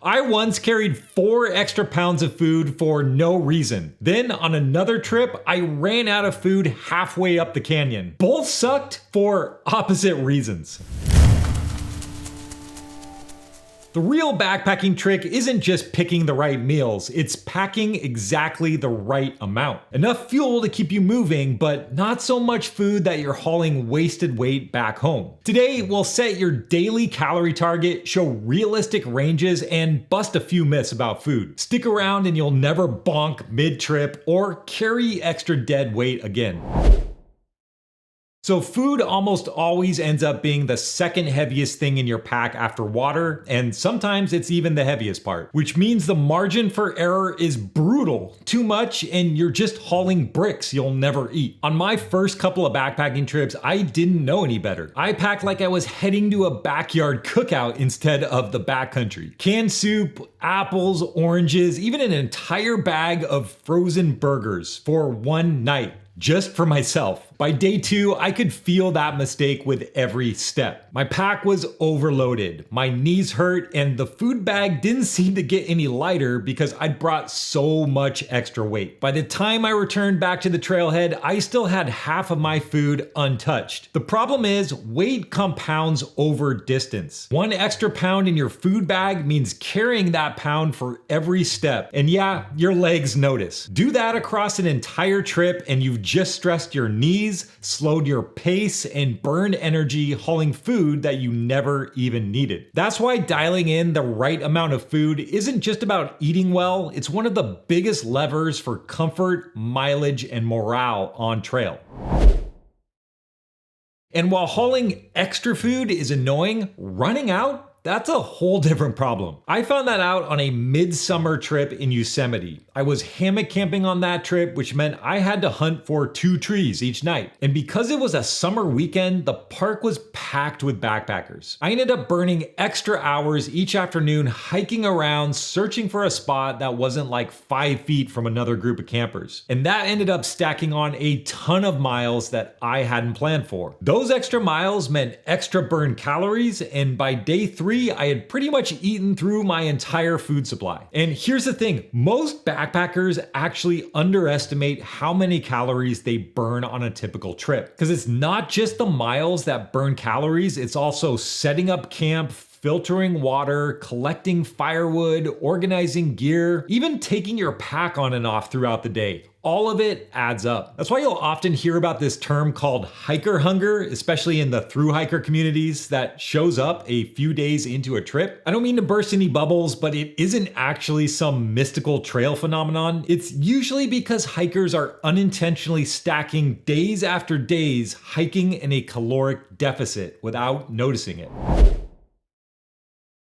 I once carried 4 extra pounds of food for no reason. Then on another trip, I ran out of food halfway up the canyon. Both sucked for opposite reasons. The real backpacking trick isn't just picking the right meals, it's packing exactly the right amount. Enough fuel to keep you moving, but not so much food that you're hauling wasted weight back home. Today, we'll set your daily calorie target, show realistic ranges, and bust a few myths about food. Stick around and you'll never bonk mid-trip or carry extra dead weight again. So food almost always ends up being the second heaviest thing in your pack after water, and sometimes it's even the heaviest part, which means the margin for error is brutal. Too much and you're just hauling bricks you'll never eat. On my first couple of backpacking trips, I didn't know any better. I packed like I was heading to a backyard cookout instead of the backcountry. Canned soup, apples, oranges, even an entire bag of frozen burgers for one night. Just for myself. By day 2, I could feel that mistake with every step. My pack was overloaded, my knees hurt, and the food bag didn't seem to get any lighter because I'd brought so much extra weight. By the time I returned back to the trailhead, I still had half of my food untouched. The problem is, weight compounds over distance. 1 extra pound in your food bag means carrying that pound for every step. And yeah, your legs notice. Do that across an entire trip and you've just stressed your knees, slowed your pace, and burned energy hauling food that you never even needed. That's why dialing in the right amount of food isn't just about eating well, it's one of the biggest levers for comfort, mileage, and morale on trail. And while hauling extra food is annoying, running out? That's a whole different problem. I found that out on a midsummer trip in Yosemite. I was hammock camping on that trip, which meant I had to hunt for 2 trees each night. And because it was a summer weekend, the park was packed with backpackers. I ended up burning extra hours each afternoon hiking around, searching for a spot that wasn't like 5 feet from another group of campers. And that ended up stacking on a ton of miles that I hadn't planned for. Those extra miles meant extra burned calories, and by day 3, I had pretty much eaten through my entire food supply. And here's the thing, most backpackers actually underestimate how many calories they burn on a typical trip. Because it's not just the miles that burn calories, it's also setting up camp, filtering water, collecting firewood, organizing gear, even taking your pack on and off throughout the day. All of it adds up. That's why you'll often hear about this term called hiker hunger, especially in the thru hiker communities, that shows up a few days into a trip. I don't mean to burst any bubbles, but it isn't actually some mystical trail phenomenon. It's usually because hikers are unintentionally stacking days after days, hiking in a caloric deficit without noticing it.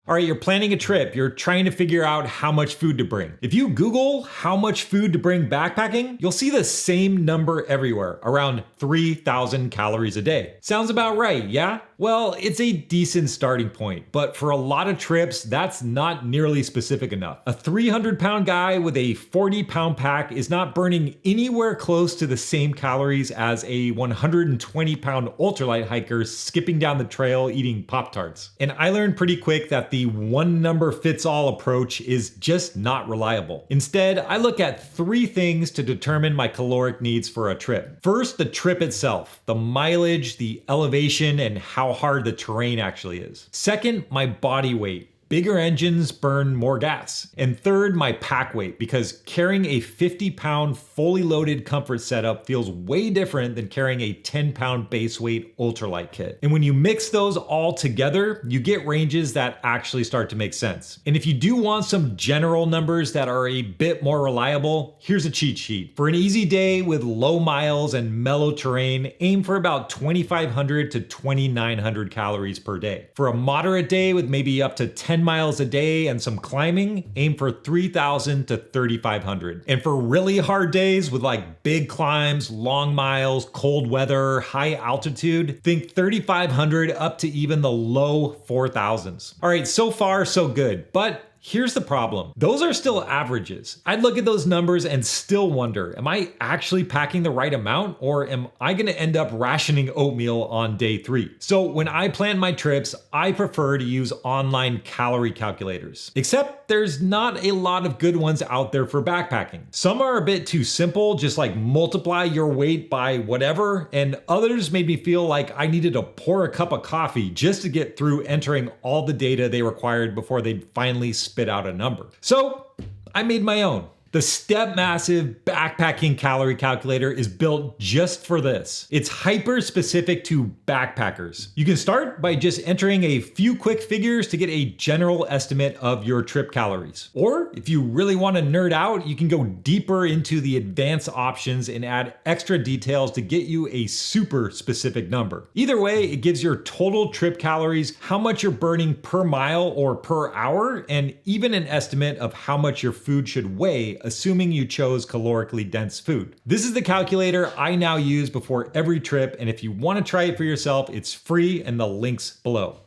All right, you're planning a trip. You're trying to figure out how much food to bring. If you Google how much food to bring backpacking, you'll see the same number everywhere, around 3,000 calories a day. Sounds about right, yeah? Well, it's a decent starting point, but for a lot of trips, that's not nearly specific enough. A 300-pound guy with a 40-pound pack is not burning anywhere close to the same calories as a 120-pound ultralight hiker skipping down the trail eating Pop-Tarts. And I learned pretty quick that the one-number-fits-all approach is just not reliable. Instead, I look at 3 things to determine my caloric needs for a trip. First, the trip itself, the mileage, the elevation, and how hard the terrain actually is. Second, my body weight. Bigger engines burn more gas. And third, my pack weight, because carrying a 50-pound fully loaded comfort setup feels way different than carrying a 10-pound base weight ultralight kit. And when you mix those all together, you get ranges that actually start to make sense. And if you do want some general numbers that are a bit more reliable, here's a cheat sheet. For an easy day with low miles and mellow terrain, aim for about 2,500 to 2,900 calories per day. For a moderate day with maybe up to 10 miles a day and some climbing, aim for 3,000 to 3,500. And for really hard days with like big climbs, long miles, cold weather, high altitude, think 3,500 up to even the low 4,000s. All right, so far so good, but Here's the problem. Those are still averages. I'd look at those numbers and still wonder, am I actually packing the right amount, or am I gonna end up rationing oatmeal on day 3? So when I plan my trips, I prefer to use online calorie calculators. Except there's not a lot of good ones out there for backpacking. Some are a bit too simple, just like multiply your weight by whatever, and others made me feel like I needed to pour a cup of coffee just to get through entering all the data they required before they'd finally spit out a number. So I made my own. The StepMassive backpacking calorie calculator is built just for this. It's hyper specific to backpackers. You can start by just entering a few quick figures to get a general estimate of your trip calories. Or if you really want to nerd out, you can go deeper into the advanced options and add extra details to get you a super specific number. Either way, it gives your total trip calories, how much you're burning per mile or per hour, and even an estimate of how much your food should weigh, assuming you chose calorically dense food. This is the calculator I now use before every trip, and if you want to try it for yourself, it's free and the link's below.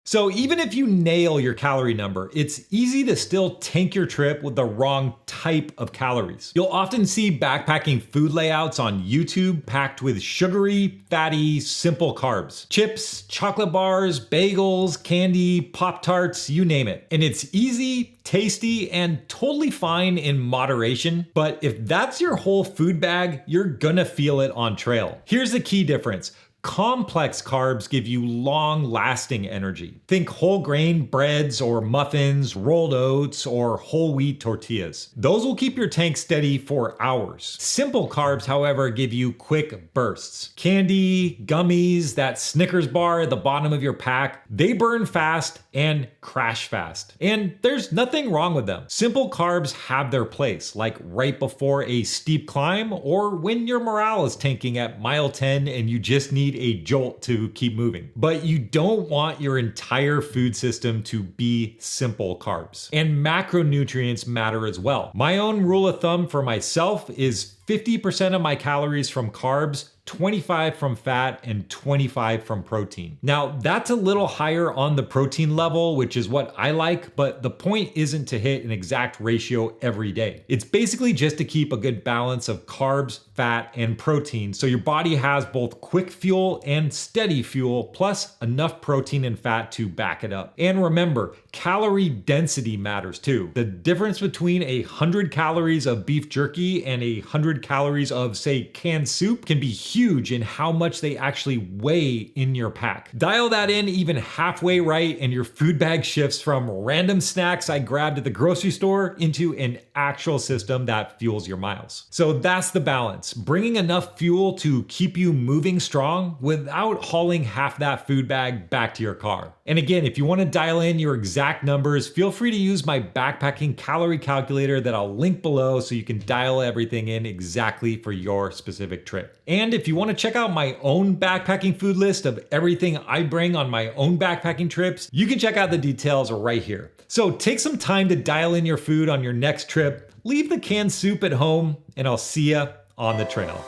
So even if you nail your calorie number, it's easy to still tank your trip with the wrong type of calories. You'll often see backpacking food layouts on YouTube packed with sugary, fatty, simple carbs. Chips, chocolate bars, bagels, candy, Pop-Tarts, you name it. And it's easy, tasty, and totally fine in moderation. But if that's your whole food bag, you're gonna feel it on trail. Here's the key difference. Complex carbs give you long-lasting energy. Think whole grain breads or muffins, rolled oats, or whole wheat tortillas. Those will keep your tank steady for hours. Simple carbs, however, give you quick bursts. Candy, gummies, that Snickers bar at the bottom of your pack, they burn fast and crash fast. And there's nothing wrong with them. Simple carbs have their place, like right before a steep climb or when your morale is tanking at mile 10 and you just need a jolt to keep moving. But you don't want your entire food system to be simple carbs. And macronutrients matter as well. My own rule of thumb for myself is 50% of my calories from carbs, 25 from fat, and 25 from protein. Now, that's a little higher on the protein level, which is what I like, but the point isn't to hit an exact ratio every day. It's basically just to keep a good balance of carbs, fat, and protein, so your body has both quick fuel and steady fuel, plus enough protein and fat to back it up. And remember, calorie density matters too. The difference between 100 calories of beef jerky and 100 calories of, say, canned soup can be huge in how much they actually weigh in your pack. Dial that in even halfway right and your food bag shifts from random snacks I grabbed at the grocery store into an actual system that fuels your miles. So that's the balance, bringing enough fuel to keep you moving strong without hauling half that food bag back to your car. And again, if you want to dial in your exact numbers, feel free to use my backpacking calorie calculator that I'll link below so you can dial everything in exactly for your specific trip. And if you want to check out my own backpacking food list of everything I bring on my own backpacking trips, you can check out the details right here. So take some time to dial in your food on your next trip, leave the canned soup at home, and I'll see ya on the trail.